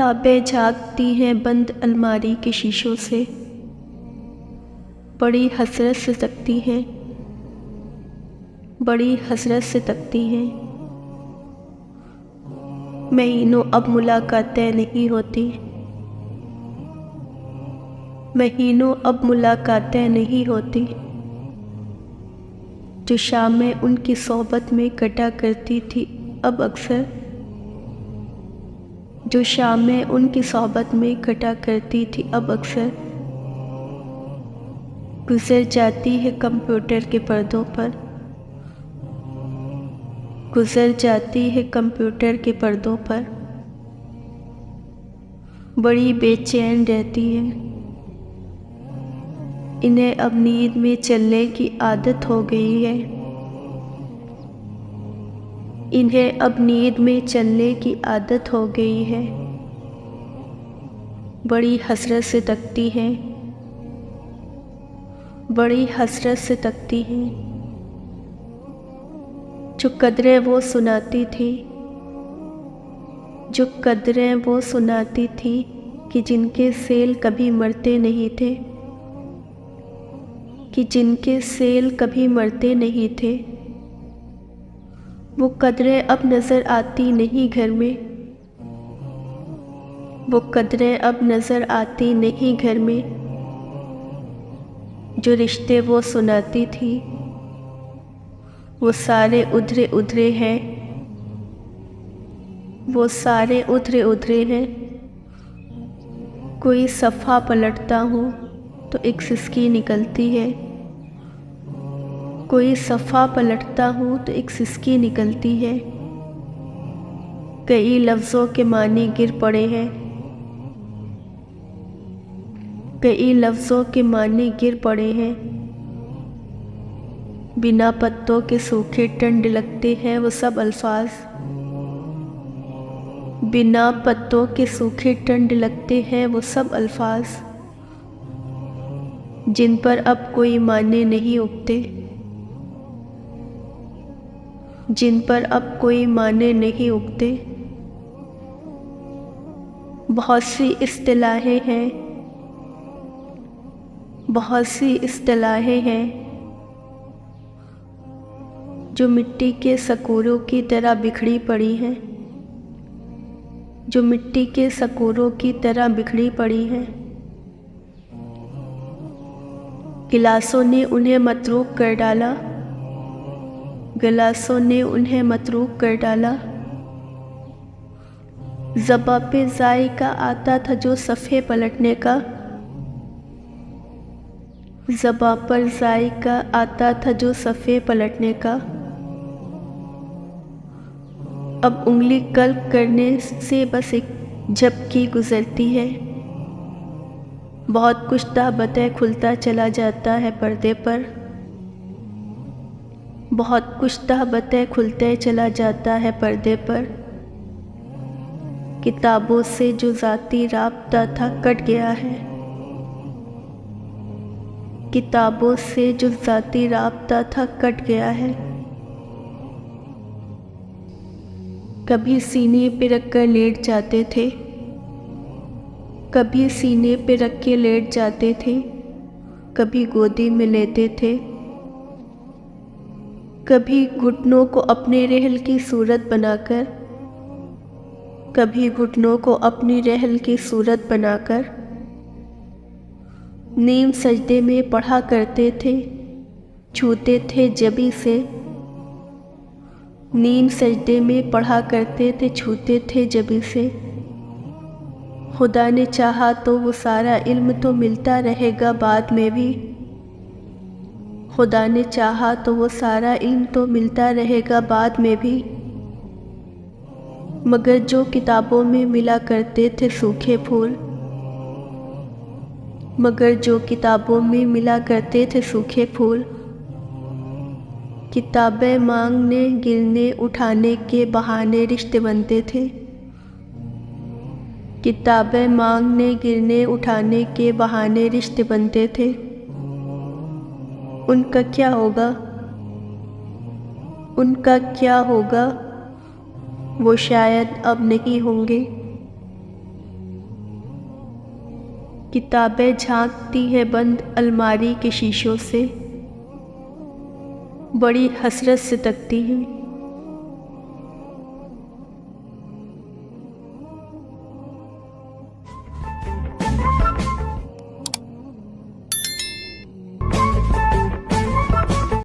किताबें झांकती हैं बंद अलमारी के शीशों से, बड़ी हसरत से तकती हैं, बड़ी हसरत से तकती हैं। महीनों अब मुलाकातें नहीं होती, महीनों अब मुलाकातें नहीं होती। जो शामें उनकी सोहबत में कटा करती थी अब अक्सर, जो शामें उनकी सोहबत में कटा करती थी अब अक्सर, गुजर जाती है कंप्यूटर के पर्दों पर, गुजर जाती है कंप्यूटर के पर्दों पर। बड़ी बेचैन रहती है, इन्हें अब नींद में चलने की आदत हो गई है, इन्हें अब नींद में चलने की आदत हो गई है। बड़ी हसरत से तकती हैं, बड़ी हसरत से तकती हैं। जो कदरें वो सुनाती थी, जो कदरें वो सुनाती थी कि जिनके सेल कभी मरते नहीं थे, कि जिनके सेल कभी मरते नहीं थे। वो कदरें अब नज़र आती नहीं घर में, वो कदरें अब नज़र आती नहीं घर में। जो रिश्ते वो सुनाती थी वो सारे उधरे उधरे हैं, वो सारे उधरे उधरे हैं। कोई सफ़ा पलटता हूँ तो एक सिसकी निकलती है, कोई सफ़ा पलटता हूँ तो एक सिसकी निकलती है। कई लफ्ज़ों के मानी गिर पड़े हैं, कई लफ्ज़ों के मानी गिर पड़े हैं। बिना पत्तों के सूखे टंड लगते हैं वो सब अल्फाज, बिना पत्तों के सूखे टंड लगते हैं वो सब अल्फाज, जिन पर अब कोई माने नहीं उगते, जिन पर अब कोई माने नहीं उगते। बहुत सी इस्तिलाहें हैं, बहुत सी इस्तिलाहें हैं जो मिट्टी के सकूरों की तरह बिखरी पड़ी हैं, जो मिट्टी के सकूरों की तरह बिखरी पड़ी हैं। गिलासों ने उन्हें मतरूक कर डाला, गिलासों ने उन्हें मतरूक कर डाला। ज़बां पे जायका आता था जो सफ़े पलटने का, ज़बां पर जायका आता था जो सफ़े पलटने का। अब उंगली कल्प करने से बस एक झपकी गुजरती है। बहुत कुछ ताबतें खुलता चला जाता है पर्दे पर, बहुत कुछ ताबतें खुलते चला जाता है पर्दे पर। किताबों से जो ज़ाती राब्ता था कट गया है, किताबों से जो ज़ाती राब्ता था कट गया है। कभी सीने पे रख कर लेट जाते थे, कभी सीने पे रख के लेट जाते थे, कभी गोदी में लेते थे, कभी घुटनों को अपने रहल की सूरत बनाकर, कभी घुटनों को अपनी रहल की सूरत बनाकर। नीम सजदे में पढ़ा करते थे, छूते थे जबी से, नीम सजदे में पढ़ा करते थे, छूते थे जबी से। खुदा ने चाहा तो वो सारा इल्म तो मिलता रहेगा बाद में भी, खुदा ने चाहा तो वो सारा इल्म तो मिलता रहेगा बाद में भी। मगर जो किताबों में मिला करते थे सूखे फूल, मगर जो किताबों में मिला करते थे सूखे फूल, किताबें मांगने गिरने उठाने के बहाने रिश्ते बनते थे, किताबें मांगने गिरने उठाने के बहाने रिश्ते बनते थे। उनका क्या होगा, उनका क्या होगा, वो शायद अब नहीं होंगे, किताबें झांकती है बंद अलमारी के शीशों से, बड़ी हसरत से तकती हूँ